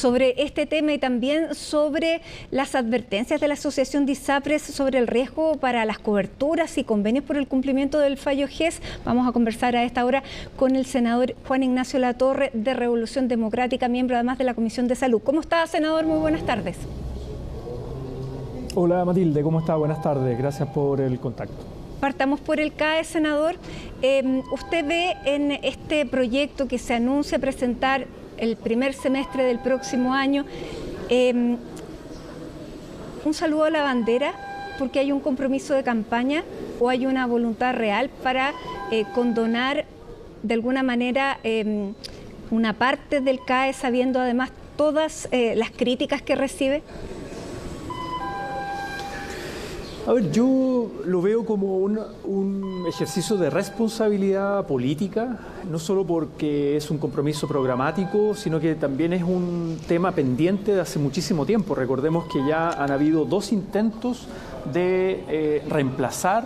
sobre este tema y también sobre las advertencias de la Asociación de ISAPRES sobre el riesgo para las coberturas y convenios por el cumplimiento del fallo GES. Vamos a conversar a esta hora con el senador Juan Ignacio Latorre de Revolución Democrática, miembro además de la Comisión de Salud. ¿Cómo está, senador? Muy buenas tardes. Hola Matilde, ¿cómo está? Buenas tardes, gracias por el contacto. Partamos por el CAE, senador. ¿Usted ve en este proyecto que se anuncia presentar el primer semestre del próximo año un saludo a la bandera porque hay un compromiso de campaña o hay una voluntad real para condonar de alguna manera una parte del CAE, sabiendo además todas las críticas que recibe? A ver, yo lo veo como un ejercicio de responsabilidad política, no solo porque es un compromiso programático, sino que también es un tema pendiente de hace muchísimo tiempo. Recordemos que ya han habido 2 intentos de reemplazar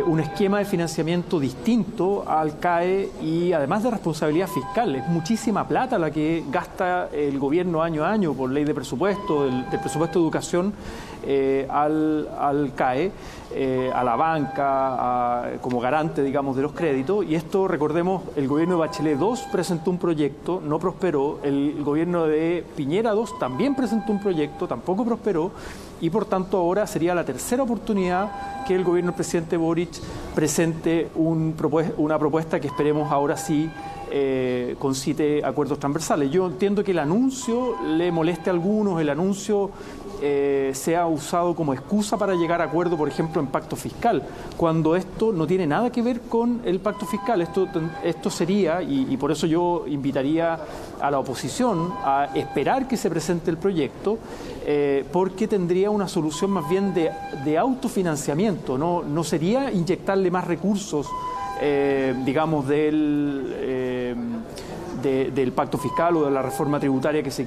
un esquema de financiamiento distinto al CAE y además de responsabilidad fiscal. Es muchísima plata la que gasta el gobierno año a año por ley de presupuesto, del presupuesto de educación al CAE, a la banca, como garante, digamos, de los créditos. Y esto, recordemos, el gobierno de Bachelet II presentó un proyecto, no prosperó. El gobierno de Piñera II también presentó un proyecto, tampoco prosperó. Y por tanto ahora sería la tercera oportunidad que el gobierno del presidente Boric presente una propuesta que esperemos ahora sí concite acuerdos transversales. Yo entiendo que el anuncio le moleste a algunos, el anuncio sea usado como excusa para llegar a acuerdo, por ejemplo, en pacto fiscal, cuando esto no tiene nada que ver con el pacto fiscal. Esto sería, y por eso yo invitaría a la oposición a esperar que se presente el proyecto, porque tendría una solución más bien de autofinanciamiento, no sería inyectarle más recursos, digamos, del pacto fiscal o de la reforma tributaria que se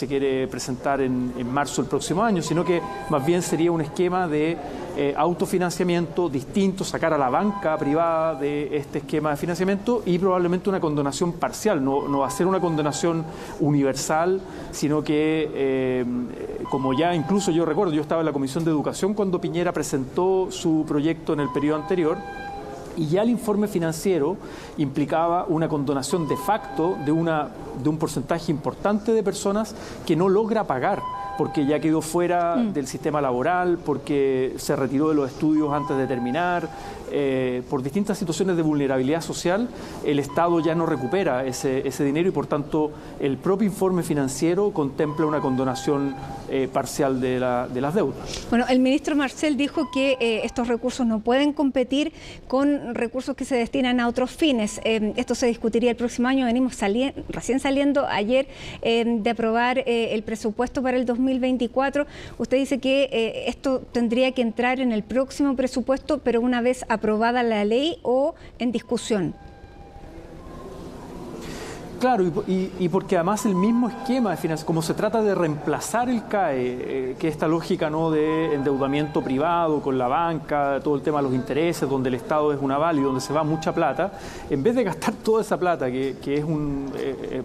quiere presentar en marzo del próximo año, sino que más bien sería un esquema de autofinanciamiento distinto, sacar a la banca privada de este esquema de financiamiento y probablemente una condonación parcial, no va a ser una condonación universal, sino que como ya incluso yo recuerdo, yo estaba en la Comisión de Educación cuando Piñera presentó su proyecto en el periodo anterior, y ya el informe financiero implicaba una condonación de facto de un porcentaje importante de personas que no logra pagar, porque ya quedó fuera del sistema laboral, porque se retiró de los estudios antes de terminar, por distintas situaciones de vulnerabilidad social, el Estado ya no recupera ese dinero y por tanto el propio informe financiero contempla una condonación parcial de las deudas. Bueno, el ministro Marcel dijo que estos recursos no pueden competir con recursos que se destinan a otros fines. Esto se discutiría el próximo año. Venimos recién saliendo ayer de aprobar el presupuesto para el 2024. Usted dice que esto tendría que entrar en el próximo presupuesto, pero una vez aprobada la ley o en discusión. Claro, y porque además el mismo esquema de financiación, como se trata de reemplazar el CAE, que esta lógica no de endeudamiento privado con la banca, todo el tema de los intereses, donde el Estado es un aval y donde se va mucha plata, en vez de gastar toda esa plata, que es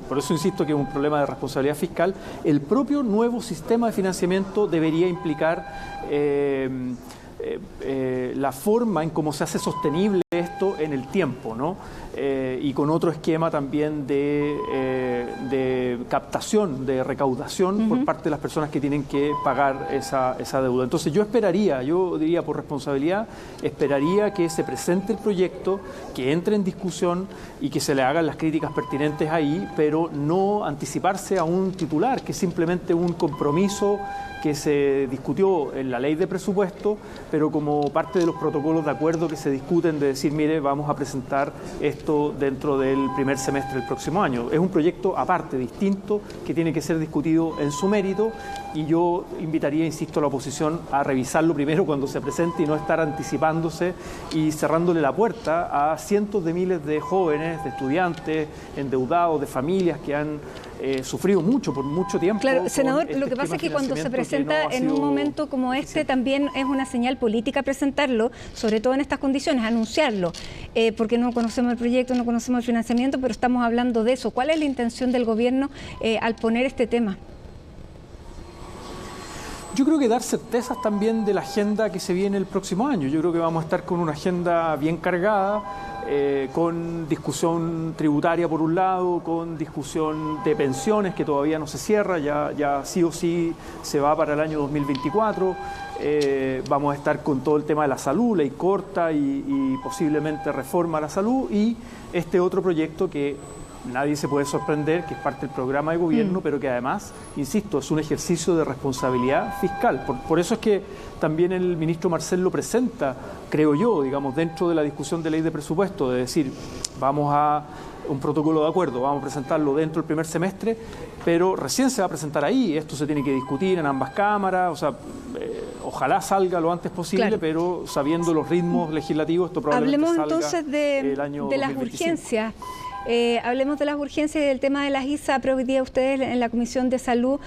por eso insisto que es un problema de responsabilidad fiscal, el propio nuevo sistema de financiamiento debería implicar la forma en cómo se hace sostenible esto en el tiempo, ¿no? Y con otro esquema también de captación, de recaudación por parte de las personas que tienen que pagar esa deuda. Entonces yo diría por responsabilidad, esperaría que se presente el proyecto, que entre en discusión y que se le hagan las críticas pertinentes ahí, pero no anticiparse a un titular, que es simplemente un compromiso que se discutió en la ley de presupuesto, pero como parte de los protocolos de acuerdo que se discuten de decir, mire, vamos a presentar esto dentro del primer semestre del próximo año. Es un proyecto aparte, distinto, que tiene que ser discutido en su mérito y yo invitaría, insisto, a la oposición a revisarlo primero cuando se presente y no estar anticipándose y cerrándole la puerta a cientos de miles de jóvenes, de estudiantes, endeudados, de familias que han sufrido mucho, por mucho tiempo. Claro, senador, lo que pasa es que cuando se presenta en un momento como este, también es una señal política presentarlo, sobre todo en estas condiciones, anunciarlo, porque no conocemos el proyecto, no conocemos el financiamiento, pero estamos hablando de eso. ¿Cuál es la intención del gobierno al poner este tema? Yo creo que dar certezas también de la agenda que se viene el próximo año. Yo creo que vamos a estar con una agenda bien cargada, con discusión tributaria por un lado, con discusión de pensiones que todavía no se cierra, ya sí o sí se va para el año 2024. Vamos a estar con todo el tema de la salud, ley corta y posiblemente reforma a la salud, y este otro proyecto que nadie se puede sorprender, que es parte del programa de gobierno, pero que además, insisto, es un ejercicio de responsabilidad fiscal. Por eso es que también el ministro Marcel lo presenta, creo yo, digamos, dentro de la discusión de ley de presupuesto, de decir, vamos a un protocolo de acuerdo, vamos a presentarlo dentro del primer semestre, pero recién se va a presentar ahí, esto se tiene que discutir en ambas cámaras, o sea, ojalá salga lo antes posible, claro, pero sabiendo los ritmos legislativos, esto probablemente Hablemos salga entonces el año de 2025. las urgencias. Hablemos de las urgencias y del tema de las ISAPRES. Hoy día ustedes en la Comisión de Salud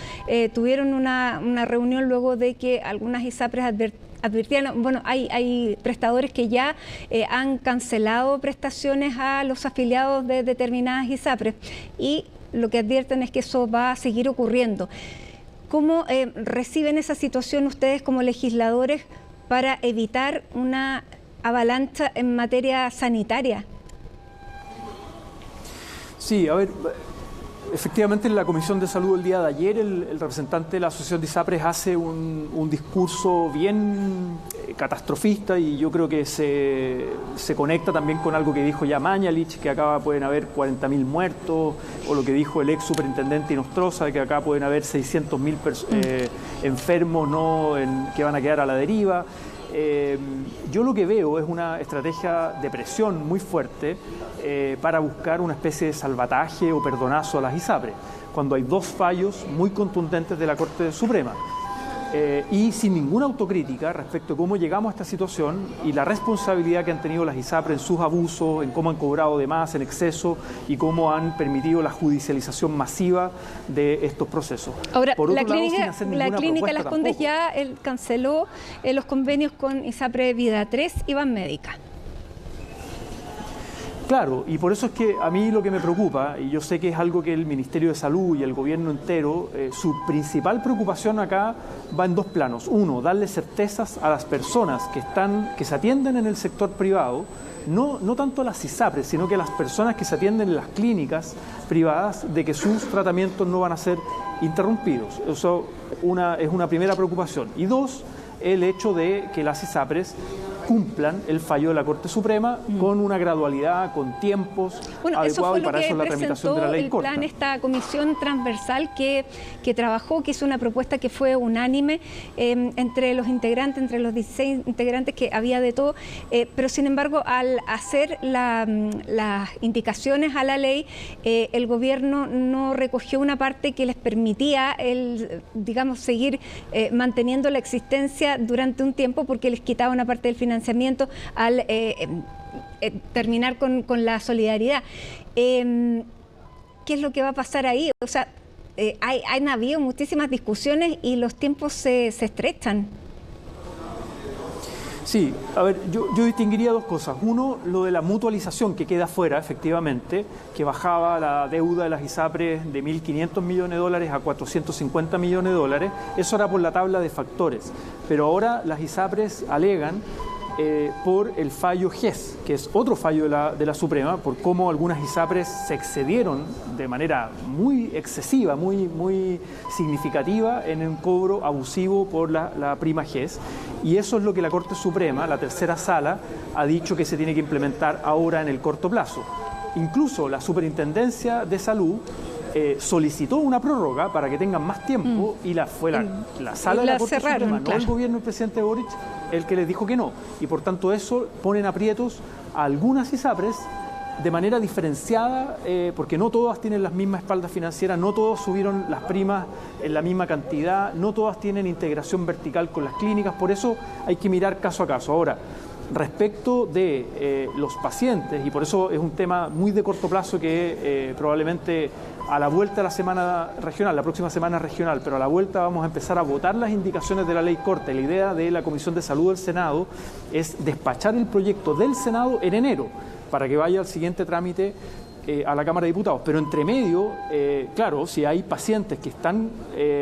tuvieron una reunión luego de que algunas ISAPRES advirtieron, bueno, hay prestadores que ya han cancelado prestaciones a los afiliados de determinadas ISAPRES, y lo que advierten es que eso va a seguir ocurriendo. ¿Cómo reciben esa situación ustedes como legisladores para evitar una avalancha en materia sanitaria? Sí, a ver, efectivamente en la Comisión de Salud el día de ayer el representante de la Asociación de ISAPRES hace un discurso bien catastrofista, y yo creo que se conecta también con algo que dijo ya Mañalich, que acá pueden haber 40.000 muertos, o lo que dijo el ex superintendente Inostroza, de que acá pueden haber 600.000 enfermos que van a quedar a la deriva. Yo lo que veo es una estrategia de presión muy fuerte para buscar una especie de salvataje o perdonazo a las ISAPRES, cuando hay dos fallos muy contundentes de la Corte Suprema. Y sin ninguna autocrítica respecto a cómo llegamos a esta situación y la responsabilidad que han tenido las ISAPRES en sus abusos, en cómo han cobrado de más, en exceso, y cómo han permitido la judicialización masiva de estos procesos. Ahora, la clínica Las Condes ya canceló los convenios con ISAPRE Vida 3 y Banmédica. Claro, y por eso es que a mí lo que me preocupa, y yo sé que es algo que el Ministerio de Salud y el gobierno entero, su principal preocupación acá va en dos planos. Uno, darle certezas a las personas que se atienden en el sector privado, no tanto a las ISAPRES, sino que a las personas que se atienden en las clínicas privadas, de que sus tratamientos no van a ser interrumpidos. Eso es una primera preocupación. Y dos, el hecho de que las ISAPRES cumplan el fallo de la Corte Suprema con una gradualidad, con tiempos adecuados, y para eso la tramitación de la ley corta. Plan, esta comisión transversal que trabajó, que hizo una propuesta que fue unánime entre los integrantes, entre los 16 integrantes, que había de todo, pero sin embargo al hacer las indicaciones a la ley, el gobierno no recogió una parte que les permitía digamos, seguir manteniendo la existencia durante un tiempo, porque les quitaba una parte del financiamiento al terminar con la solidaridad. ¿Qué es lo que va a pasar ahí? O sea, han habido muchísimas discusiones y los tiempos se estrechan. Sí, a ver, yo distinguiría dos cosas. Uno, lo de la mutualización, que queda fuera, efectivamente, que bajaba la deuda de las ISAPRES de 1.500 millones de dólares a 450 millones de dólares. Eso era por la tabla de factores. Pero ahora las ISAPRES alegan por el fallo GES, que es otro fallo de la Suprema, por cómo algunas ISAPRES se excedieron de manera muy excesiva, muy significativa, en un cobro abusivo por la prima GES. Y eso es lo que la Corte Suprema, la tercera sala, ha dicho que se tiene que implementar ahora en el corto plazo. Incluso la Superintendencia de Salud solicitó una prórroga para que tengan más tiempo, y fue la sala de la Corte Suprema, no el gobierno del presidente Boric, el que les dijo que no. Y por tanto eso ponen aprietos a algunas ISAPRES de manera diferenciada, porque no todas tienen las mismas espaldas financieras, no todos subieron las primas en la misma cantidad, no todas tienen integración vertical con las clínicas. Por eso hay que mirar caso a caso. Ahora, respecto de los pacientes, y por eso es un tema muy de corto plazo que probablemente a la vuelta de la semana regional, la próxima semana regional, pero a la vuelta vamos a empezar a votar las indicaciones de la ley corta. La idea de la Comisión de Salud del Senado es despachar el proyecto del Senado en enero para que vaya al siguiente trámite a la Cámara de Diputados. Pero entre medio, claro, si hay pacientes que están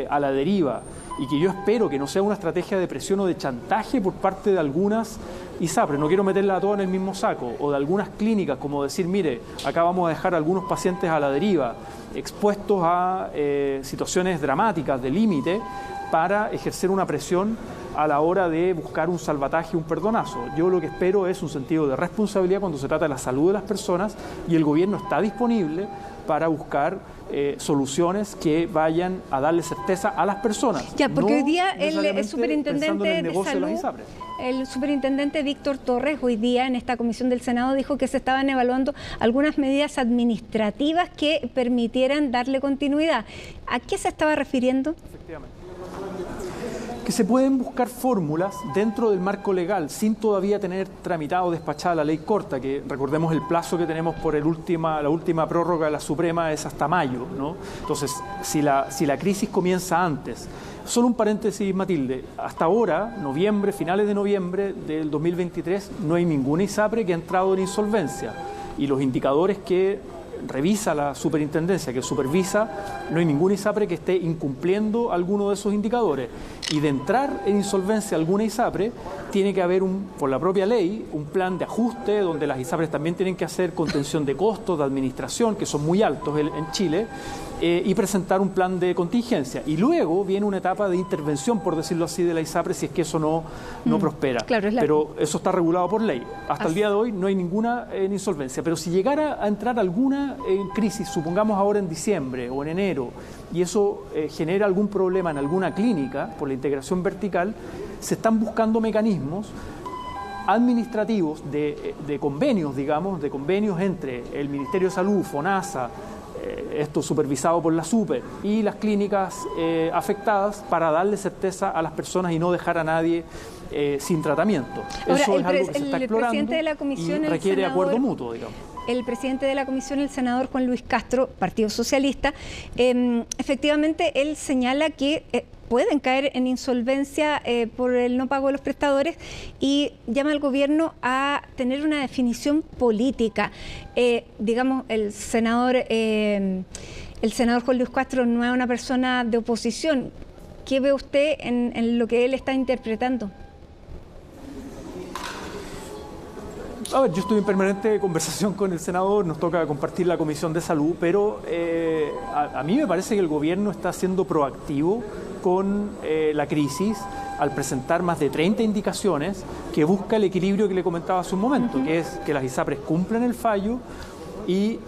a la deriva y que yo espero que no sea una estrategia de presión o de chantaje por parte de algunas ISAPRES, no quiero meterla a todas en el mismo saco, o de algunas clínicas, como decir, mire, acá vamos a dejar a algunos pacientes a la deriva, expuestos a situaciones dramáticas de límite, para ejercer una presión a la hora de buscar un salvataje, un perdonazo. Yo lo que espero es un sentido de responsabilidad cuando se trata de la salud de las personas, y el gobierno está disponible para buscar soluciones que vayan a darle certeza a las personas. Ya, porque no hoy día el superintendente de salud, de ISAPRES. el superintendente Víctor Torres, hoy día en esta comisión del Senado dijo que se estaban evaluando algunas medidas administrativas que permitieran darle continuidad. ¿A qué se estaba refiriendo? Efectivamente. Que se pueden buscar fórmulas dentro del marco legal sin todavía tener tramitado o despachada la ley corta, que recordemos el plazo que tenemos por la última prórroga de la Suprema es hasta mayo, ¿no? Entonces, si la crisis comienza antes. Solo un paréntesis, Matilde, hasta ahora, finales de noviembre del 2023, no hay ninguna ISAPRE que ha entrado en insolvencia, y los indicadores que revisa la superintendencia, que supervisa, no hay ninguna ISAPRE que esté incumpliendo alguno de esos indicadores. Y de entrar en insolvencia alguna ISAPRE, tiene que haber, por la propia ley, un plan de ajuste, donde las ISAPRES también tienen que hacer contención de costos de administración, que son muy altos en Chile, y presentar un plan de contingencia. Y luego viene una etapa de intervención, por decirlo así, de la ISAPRE, si es que eso no prospera. Claro, pero eso está regulado por ley. Hasta el día de hoy no hay ninguna en insolvencia. Pero si llegara a entrar alguna en crisis, supongamos ahora en diciembre o en enero, y eso genera algún problema en alguna clínica por la integración vertical, se están buscando mecanismos administrativos de convenios, digamos, de convenios entre el Ministerio de Salud, FONASA, esto supervisado por la SUPER, y las clínicas afectadas, para darle certeza a las personas y no dejar a nadie sin tratamiento. Ahora, eso es algo que se está explorando de la comisión, y requiere acuerdo mutuo, digamos. El presidente de la comisión, el senador Juan Luis Castro, Partido Socialista, efectivamente él señala que pueden caer en insolvencia por el no pago de los prestadores, y llama al gobierno a tener una definición política. Digamos, el senador Juan Luis Castro no es una persona de oposición. ¿Qué ve usted en lo que él está interpretando? A ver, yo estoy en permanente conversación con el senador, nos toca compartir la Comisión de Salud, pero a mí me parece que el gobierno está siendo proactivo con la crisis al presentar más de 30 indicaciones que busca el equilibrio que le comentaba hace un momento, que es que las ISAPRES cumplan el fallo y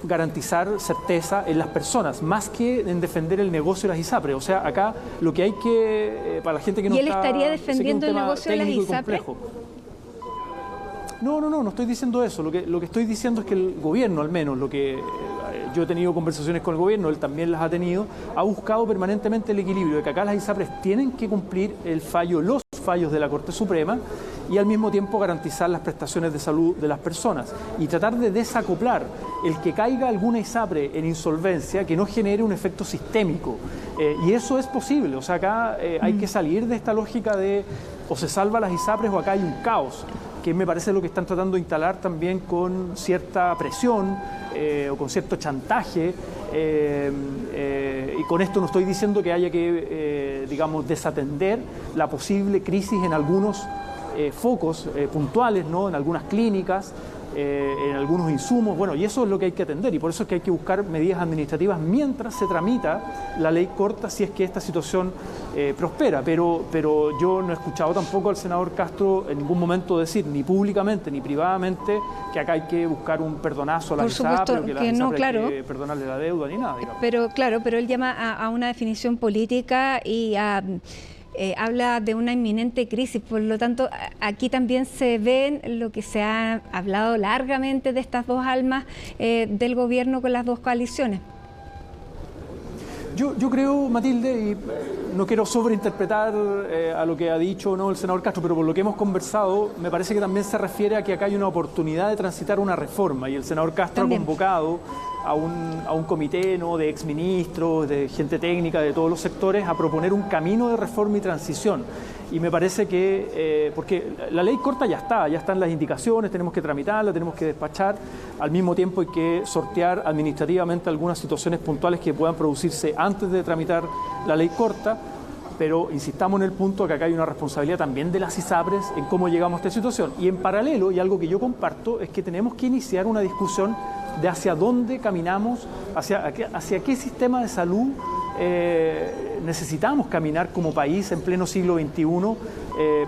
garantizar certeza en las personas, más que en defender el negocio de las ISAPRES. O sea, acá lo que hay que, para la gente que no está... ¿Y él estaría defendiendo el negocio de las ISAPRES? No estoy diciendo eso. Lo que estoy diciendo es que el gobierno, al menos, lo que yo he tenido conversaciones con el gobierno, él también las ha tenido, ha buscado permanentemente el equilibrio de que acá las ISAPRES tienen que cumplir los fallos de la Corte Suprema, y al mismo tiempo garantizar las prestaciones de salud de las personas, y tratar de desacoplar el que caiga alguna ISAPRE en insolvencia, que no genere un efecto sistémico. Y eso es posible. O sea, acá hay que salir de esta lógica de o se salva las ISAPRES o acá hay un caos, que me parece lo que están tratando de instalar también con cierta presión o con cierto chantaje. Y con esto no estoy diciendo que haya que, digamos, desatender la posible crisis en algunos focos puntuales, ¿no? En algunas clínicas, en algunos insumos, bueno, y eso es lo que hay que atender, y por eso es que hay que buscar medidas administrativas mientras se tramita la ley corta, si es que esta situación prospera. Pero yo no he escuchado tampoco al senador Castro en ningún momento decir, ni públicamente ni privadamente, que acá hay que buscar un perdonazo a la ISAPRE, o que la ISAPRE hay que perdonarle la deuda, ni nada, digamos. Pero él llama a una definición política y a... habla de una inminente crisis. Por lo tanto, aquí también se ve lo que se ha hablado largamente de estas dos almas del gobierno con las dos coaliciones. Yo creo, Matilde, y no quiero sobreinterpretar a lo que ha dicho o no el senador Castro, pero por lo que hemos conversado, me parece que también se refiere a que acá hay una oportunidad de transitar una reforma, y el senador Castro también ha convocado a un comité, ¿no?, de exministros, de gente técnica de todos los sectores, a proponer un camino de reforma y transición. Y me parece que, porque la ley corta ya están las indicaciones, tenemos que tramitarla, tenemos que despachar, al mismo tiempo hay que sortear administrativamente algunas situaciones puntuales que puedan producirse antes de tramitar la ley corta, pero insistamos en el punto que acá hay una responsabilidad también de las ISAPRES en cómo llegamos a esta situación. Y en paralelo, y algo que yo comparto, es que tenemos que iniciar una discusión de hacia dónde caminamos, hacia qué sistema de salud necesitamos caminar como país en pleno siglo XXI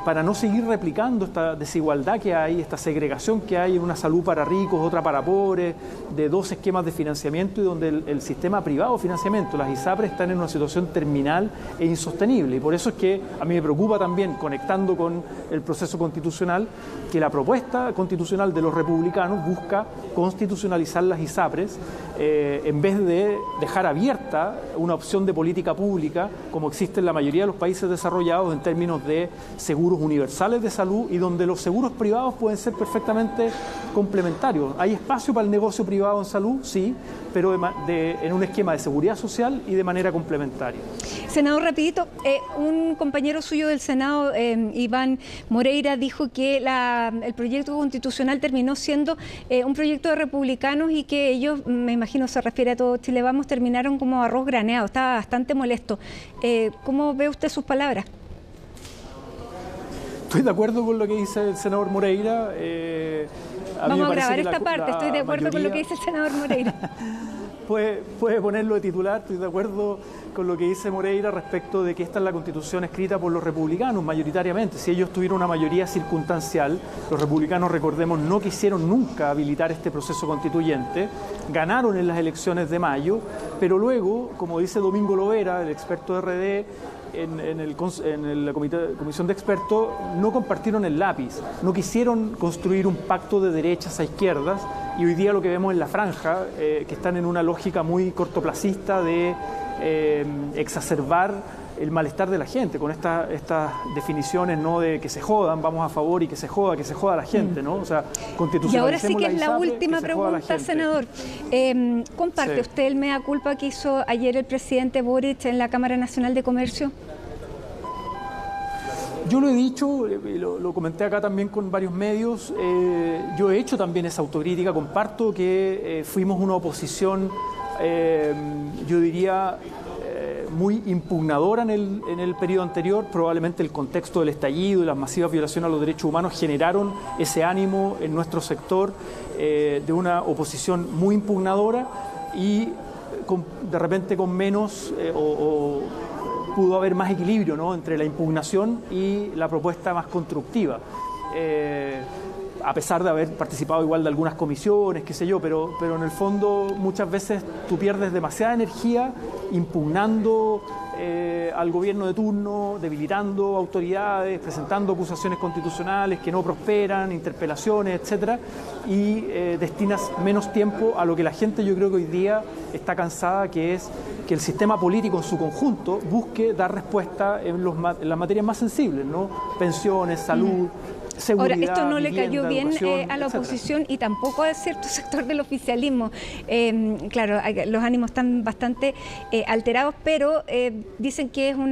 para no seguir replicando esta desigualdad que hay, esta segregación que hay en una salud para ricos, otra para pobres, de dos esquemas de financiamiento y donde el sistema privado de financiamiento, las ISAPRES, están en una situación terminal e insostenible. Y por eso es que a mí me preocupa también, conectando con el proceso constitucional, que la propuesta constitucional de los republicanos busca constitucionalizar las ISAPRES en vez de dejar abierta una opción de política pública como existe en la mayoría de los países desarrollados en términos de seguros universales de salud, y donde los seguros privados pueden ser perfectamente complementarios. ¿Hay espacio para el negocio privado en salud? Sí, pero en un esquema de seguridad social y de manera complementaria. Senador, rapidito, un compañero suyo del Senado, Iván Moreira, dijo que el proyecto constitucional terminó siendo un proyecto de republicanos y que ellos, me imagino se refiere a todo Chile Vamos, terminaron como arroz graneado. Estaba bastante molesto. ¿Cómo ve usted sus palabras? Estoy de acuerdo con lo que dice el senador Moreira. Vamos a grabar esta parte. Estoy de acuerdo con lo que dice el senador Moreira. Puede ponerlo de titular. Estoy de acuerdo con lo que dice Moreira respecto de que esta es la Constitución escrita por los republicanos mayoritariamente. Si ellos tuvieron una mayoría circunstancial, los republicanos, recordemos, no quisieron nunca habilitar este proceso constituyente, ganaron en las elecciones de mayo, pero luego, como dice Domingo Lovera, el experto de RD, en la comisión de expertos, no compartieron el lápiz, no quisieron construir un pacto de derechas a izquierdas, y hoy día lo que vemos en la franja, que están en una lógica muy cortoplacista de exacerbar el malestar de la gente, con estas definiciones, ¿no?, de que se jodan, vamos a favor, y que se joda la gente, ¿no? O sea, constitucionalicemos. Y ahora sí que es la ISAPRES, última pregunta, senador. ¿Comparte usted el mea culpa que hizo ayer el presidente Boric en la Cámara Nacional de Comercio? Yo lo he dicho, lo comenté acá también con varios medios, yo he hecho también esa autocrítica, comparto que fuimos una oposición, yo diría, muy impugnadora en el periodo anterior. Probablemente el contexto del estallido y las masivas violaciones a los derechos humanos generaron ese ánimo en nuestro sector de una oposición muy impugnadora, y de repente con menos pudo haber más equilibrio, ¿no?, entre la impugnación y la propuesta más constructiva. A pesar de haber participado igual de algunas comisiones, qué sé yo, pero en el fondo muchas veces tú pierdes demasiada energía impugnando al gobierno de turno, debilitando autoridades, presentando acusaciones constitucionales que no prosperan, interpelaciones, etcétera, y destinas menos tiempo a lo que la gente, yo creo que hoy día está cansada, que es que el sistema político en su conjunto busque dar respuesta en las materias más sensibles, ¿no? Pensiones, salud, seguridad. Ahora, esto no le vivienda, cayó bien a la etcétera. Oposición y tampoco a cierto sector del oficialismo. Claro, los ánimos están bastante alterados, pero dicen que es un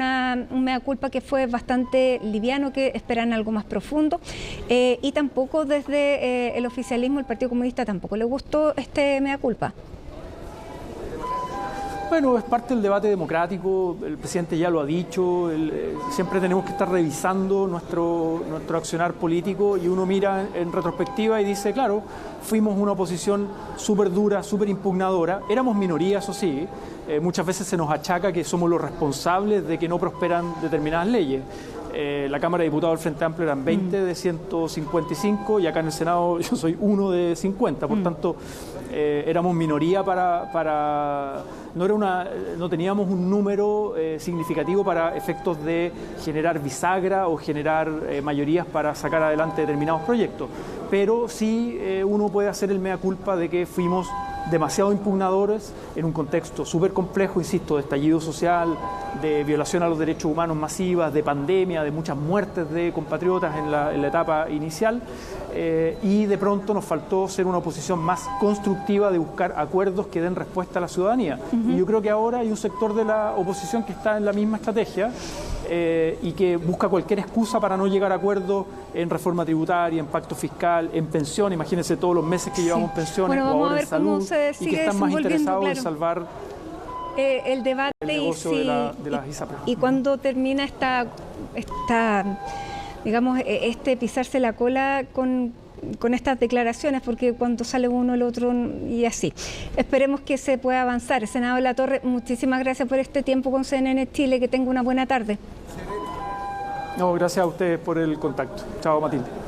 mea culpa que fue bastante liviano, que esperan algo más profundo. Y tampoco desde el oficialismo, el Partido Comunista, tampoco le gustó este mea culpa. Bueno, es parte del debate democrático, el presidente ya lo ha dicho, siempre tenemos que estar revisando nuestro accionar político, y uno mira en retrospectiva y dice, claro, fuimos una oposición súper dura, súper impugnadora, éramos minorías, eso sí, muchas veces se nos achaca que somos los responsables de que no prosperan determinadas leyes. La Cámara de Diputados del Frente Amplio eran 20 de 155 y acá en el Senado yo soy uno de 50, por tanto éramos minoría no teníamos un número significativo para efectos de generar bisagra o generar mayorías para sacar adelante determinados proyectos, pero sí uno puede hacer el mea culpa de que fuimos demasiado impugnadores en un contexto súper complejo, insisto, de estallido social, de violación a los derechos humanos masivas, de pandemia, de muchas muertes de compatriotas en la etapa inicial, y de pronto nos faltó ser una oposición más constructiva de buscar acuerdos que den respuesta a la ciudadanía. Y yo creo que ahora hay un sector de la oposición que está en la misma estrategia y que busca cualquier excusa para no llegar a acuerdos en reforma tributaria, en pacto fiscal, en pensión. Imagínense todos los meses que llevamos pensiones o ahora en salud, y que están más interesados en salvar el debate el negocio de las ISAPRES. Y cuando termina digamos, pisarse la cola con estas declaraciones, porque cuando sale uno el otro y así. Esperemos que se pueda avanzar. Senador Latorre, muchísimas gracias por este tiempo con CNN Chile, que tenga una buena tarde. No, gracias a ustedes por el contacto. Chao, Matilde.